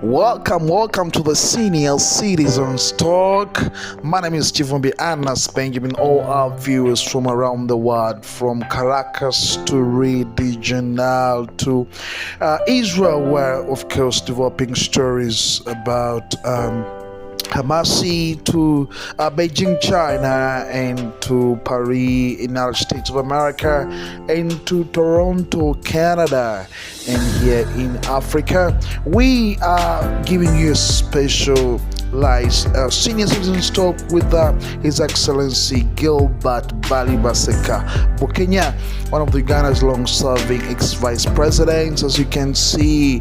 Welcome to the Senior Citizens Talk. My name is Chivumbi Anas Benjamin. All our viewers from around the world, from Caracas to Rio de Janeiro to Israel, where, of course, developing stories about Hamasi to Beijing, China, and to Paris, United States of America, and to Toronto, Canada, and here in Africa. We are giving you a special senior citizens talk with His Excellency Gilbert Bukenya, one of the Ugana's long-serving ex-vice presidents. As you can see,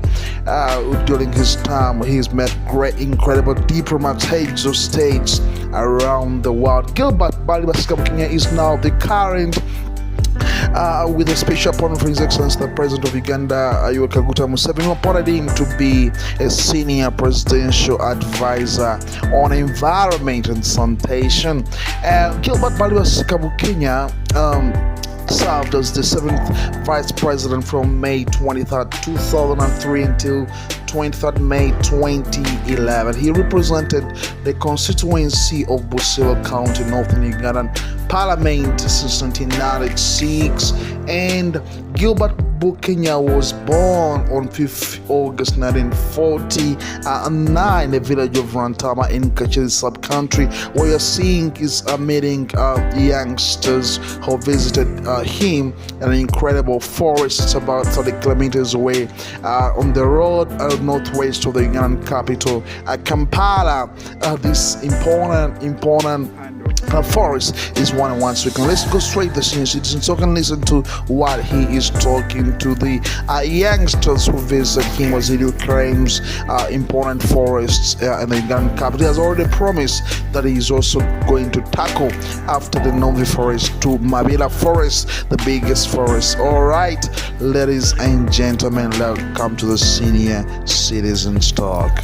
during his time, he's met incredible diplomats, heads of states around the world. Gilbert Bukenya is now the current with a special appointment for His Excellency the President of Uganda, Yoweri Kaguta Museveni, appointed him to be a senior presidential advisor on environment and sanitation. Gilbert Bukenya served as the 7th Vice President from May 23rd, 2003 until 23rd May 2011. He represented the constituency of Busiro County, Northern Ugandan Parliament since 1996, and Gilbert Bukenya was born on 5th August 1949 in the village of Rantama in Kachiri sub-country. What you're seeing is meeting youngsters who visited him in an incredible forest. It's about 30 kilometers away on the road northwest of the Ugandan capital, Kampala. This important forest is one so we can let's go straight to the senior citizen so can listen to what he is talking to the youngsters who visit him as he claims important forests in the Ugandan capital. He has already promised that he is also going to tackle after the Novi forest to Mabila forest, the biggest forest. All right, ladies and gentlemen, welcome to the Senior Citizens Talk.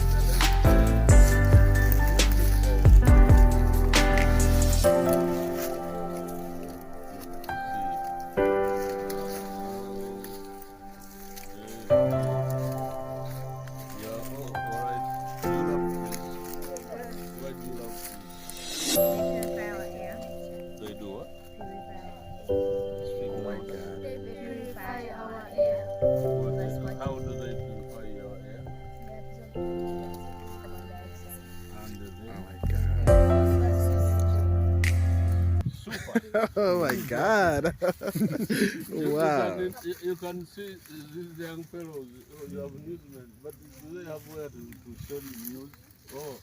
Oh my God! Wow! You can see these young fellows. You have newsmen, but do they have where to sell news? Oh,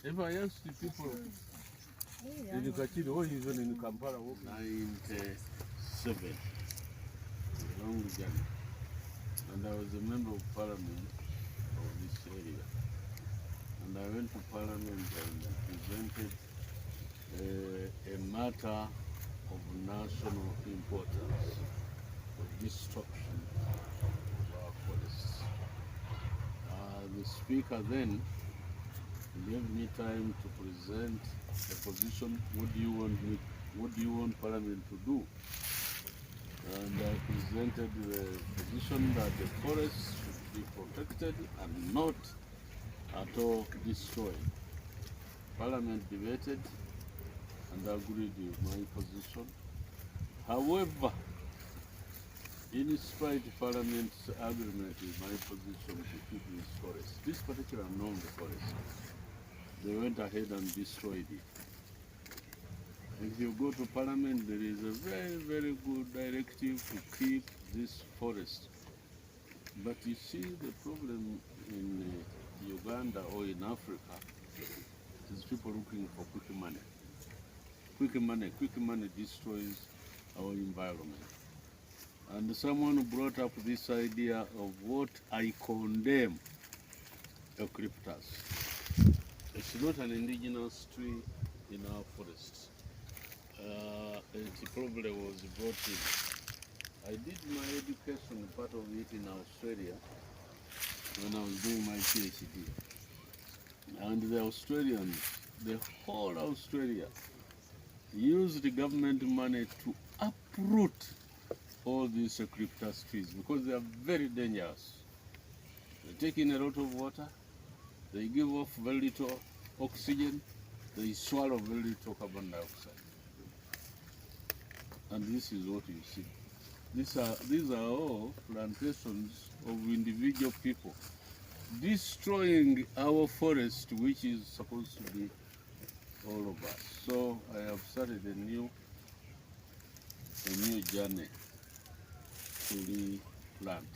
if I ask the people in Kachiri or even in Kampala, 97, long journey, and I was a member of parliament of this area, and I went to parliament and presented a matter of national importance, the destruction of our forests. The speaker then gave me time to present a position. What do you want Parliament to do? And I presented the position that the forests should be protected and not at all destroyed. Parliament debated and agreed with my position. However, in spite of Parliament's agreement with my position to keep this forest, this particular non-forest, they went ahead and destroyed it. If you go to Parliament, there is a very, very good directive to keep this forest. But you see, the problem in Uganda or in Africa is people looking for quick money. Quick money destroys our environment. And someone brought up this idea of what I condemn, eucalyptus. It's not an indigenous tree in our forests. It probably was brought in. I did my education, part of it in Australia, when I was doing my PhD. And the Australians, the whole Australia, used the government money to uproot all these eucalyptus trees because they are very dangerous. They take in a lot of water, they give off very little oxygen, they swallow very little carbon dioxide. And this is what you see. These are all plantations of individual people destroying our forest, which is supposed to be all of us. So I have started a new journey to replant.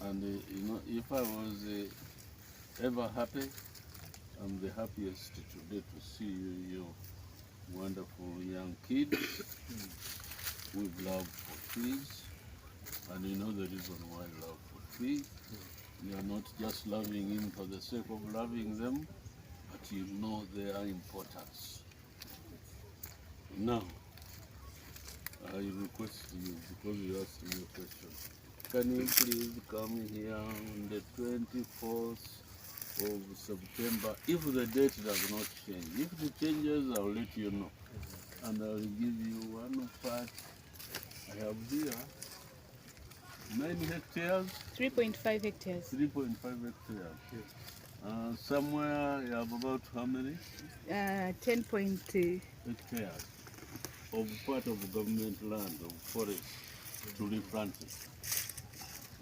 And you know, if I was ever happy, I'm the happiest today to see you wonderful young kids with love for trees. And you know the reason why love for trees. You are not just loving them for the sake of loving them, but you know their importance. Now, I request you, because you asked me a question, can you please come here on the 24th of September, if the date does not change. If it changes, I'll let you know. And I'll give you one part. I have here 9 hectares. 3.5 hectares. 3.5 hectares. Yes. Somewhere you have about how many? 10.2 hectares of part of government land, of forest, to replant it.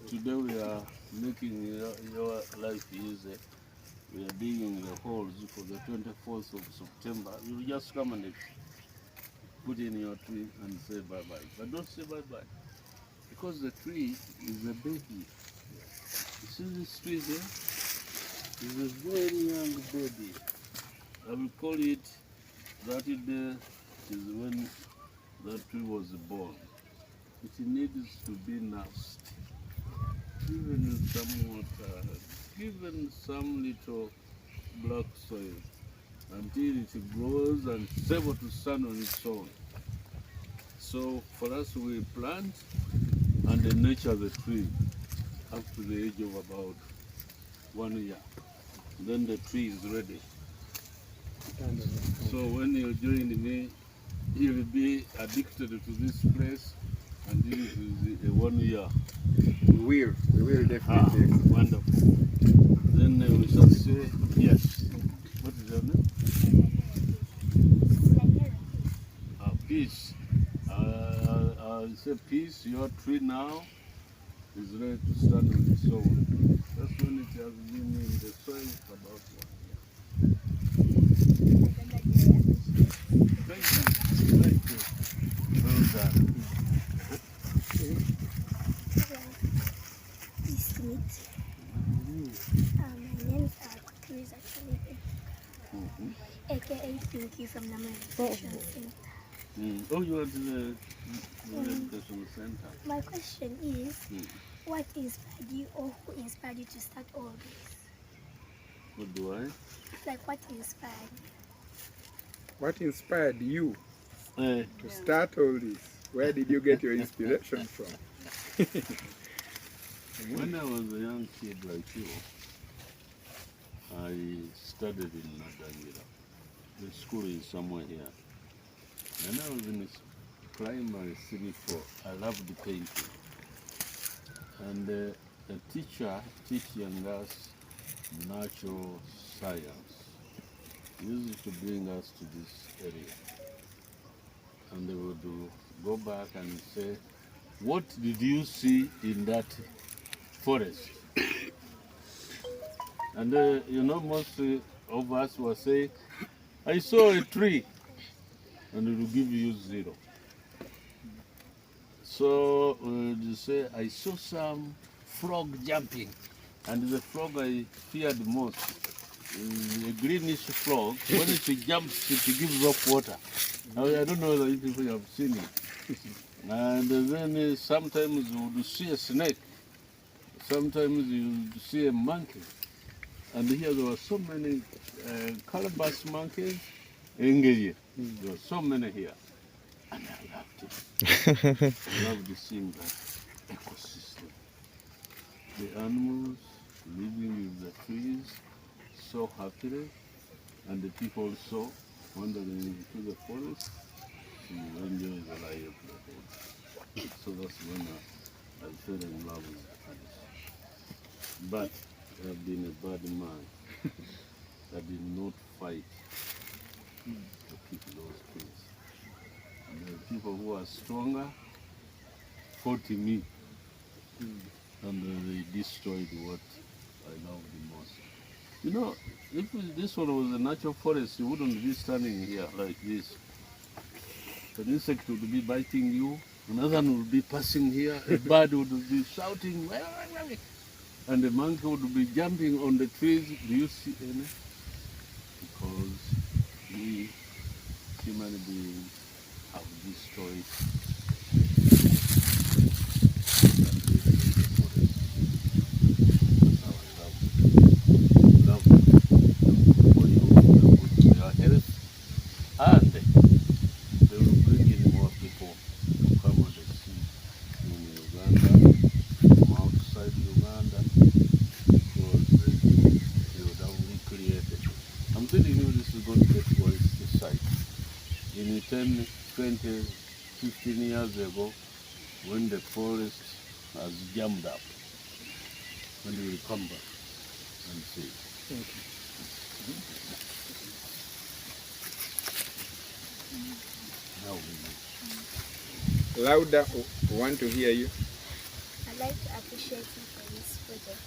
Today we are making your life easy. We are digging the holes for the 24th of September. You just come and put in your tree and say bye-bye. But don't say bye-bye, because the tree is a baby. You see this tree there? It's a very young baby. I will call it that day is when that tree was born. It needs to be nursed, given some water, given some little black soil, until it grows and is able to stand on its own. So for us, we plant and nurture the tree up to the age of about 1 year. Then the tree is ready. So when you join me, you'll be addicted to this place, and this is a 1 year. We will definitely. Wonderful. Then we shall say yes. What is your name? Peace. I'll say peace. Your tree now is ready to stand on its own. That's when it has been in the soil for about 1 year. Thank you. Thank you. Well done. Nice to meet you. My name is Chris, actually, aka Pinky from Namu Education Center. Oh, you are in the educational center. My question is, what inspired you, or who inspired you to start all this? What do I? Like, what inspired you? What inspired you to start all this? Where did you get your inspiration from? When I was a young kid like you, I studied in Nadangira. The school is somewhere here. And I was in primary 3-4. I loved painting. And a teacher teaching us natural science used to bring us to this area. And they would go back and say, what did you see in that forest? And you know, most of us were saying, I saw a tree, and it will give you 0. So they say, I saw some frog jumping, and the frog I feared most is a greenish frog. When it jumps, it gives off water. I don't know whether you people have seen it. And then sometimes you would see a snake, sometimes you would see a monkey. And here there were so many calabash monkeys. There were so many here. And I loved it. I loved seeing that ecosystem. The animals living with the trees so happily, and the people also wandering into the forest to enjoy the life of the forest. So that's when I fell in love with the trees. But I have been a bad man. I did not fight to keep those things. And the people who are stronger fought me, and they destroyed what I love the most. You know, if this one was a natural forest, you wouldn't be standing here like this. An insect would be biting you, another one would be passing here, a bird would be shouting, "Wah, wah, wah," and the monkey would be jumping on the trees. Do you see any? Because we human beings have destroyed love for you, your health, and they will bring in more people to come and see in Uganda, from outside Uganda, because they would have recreated. I'm telling you, this is going to get worse this site. In 10, 20, 15 years ago, when the forest has jammed up, when we will come back and see. Thank you. Now we Louder, want to hear you. I'd like to appreciate you for this project.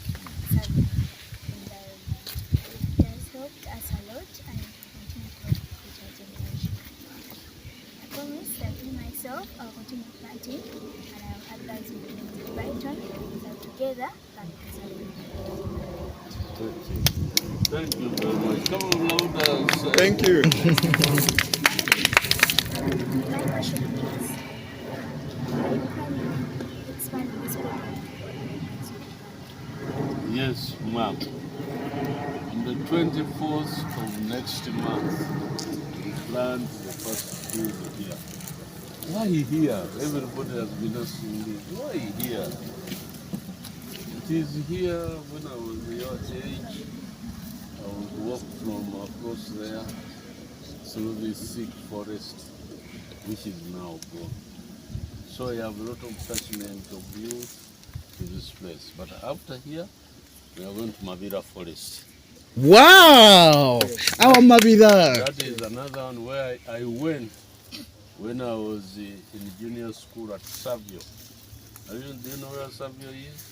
And it has helped us a lot and it will continue to help future generation. I promise that me myself, I'll continue planting and I'll advise you to Brighton that together can Thank you very much. Come on, louder. Thank you. My question is, are you planning to expand this project? Yes, ma'am. On the 24th of next month, we plan the first field here. Why here? Everybody has been asking me, why here? It is here when I was your age. I would walk from across there through this thick forest, which is now gone. So I have a lot of attachment of youth to this place. But after here, we are going to Mavira Forest. Wow! Our Mavida. That is another one where I went when I was in junior school at Savio. Do you know where Savio is?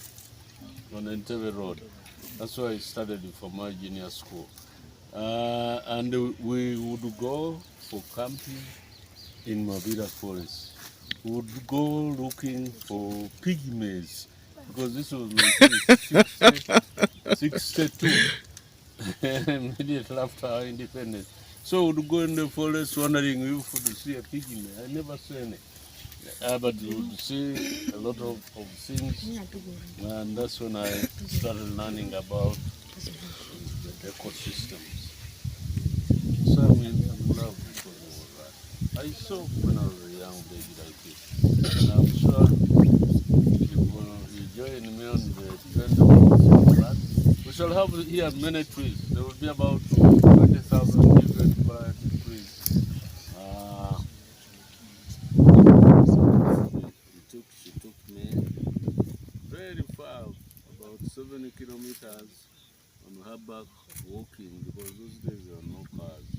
On Entebbe Road. That's where I studied for my junior school. And we would go for camping in Mavira Forest. We would go looking for pygmies because this was 1962, immediately after our independence. So we would go in the forest wondering if we would see a pygmy. I never saw any. But you would see a lot of things, and that's when I started learning about the ecosystems. So I'm in love with all that. I saw when I was a young baby like this, and I'm sure if you join me on the 20th of that, we shall have here many trees. There will be about 20,000 different variety trees. She took me very far, about 70 kilometers on her back walking, because those days there were no cars.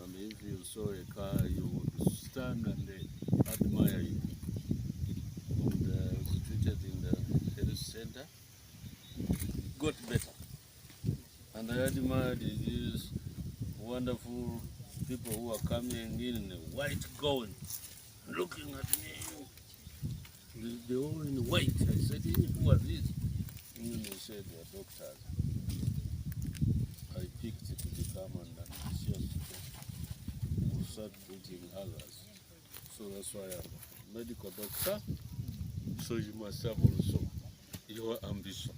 And if you saw a car, you would stand and admire it. And I was treated in the health center. Got better. And I admired these wonderful people who are coming in a white gown, looking at me. They're all in white. I said, who are these? And they said, they're doctors. I picked to become an anesthesiologist who started treating others. So that's why I'm a medical doctor. So you must have also your ambition.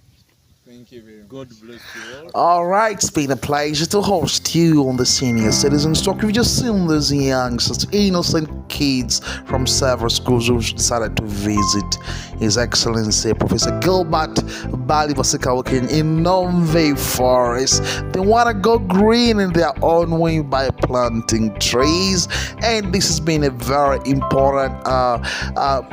Thank you very much. God bless you all. All right, it's been a pleasure to host you on the Senior Citizens Talk. We've just seen these youngsters, innocent kids from several schools who decided to visit His Excellency Professor Gilbert Bukenya in Nomve Forest. They want to go green in their own way by planting trees, and this has been a very important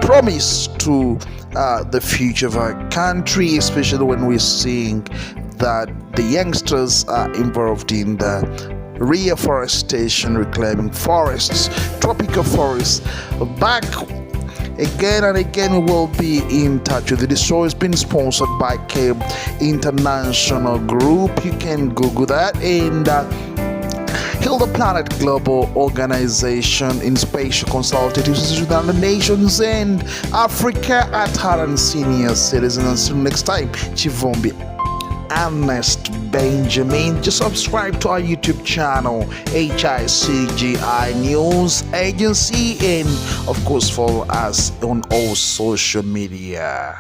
promise to the future of our country, especially when we're seeing that the youngsters are involved in the reforestation, reclaiming forests, tropical forests. Back again and again, we will be in touch with you. This show has been sponsored by Cape International Group. You can Google that, and Heal the Planet Global Organization in Spatial Consultative Services with other nations and Africa at heart and senior citizens. Until next time, Chivombi Ernest Benjamin. Just subscribe to our YouTube channel, HICGI News Agency, and of course follow us on all social media.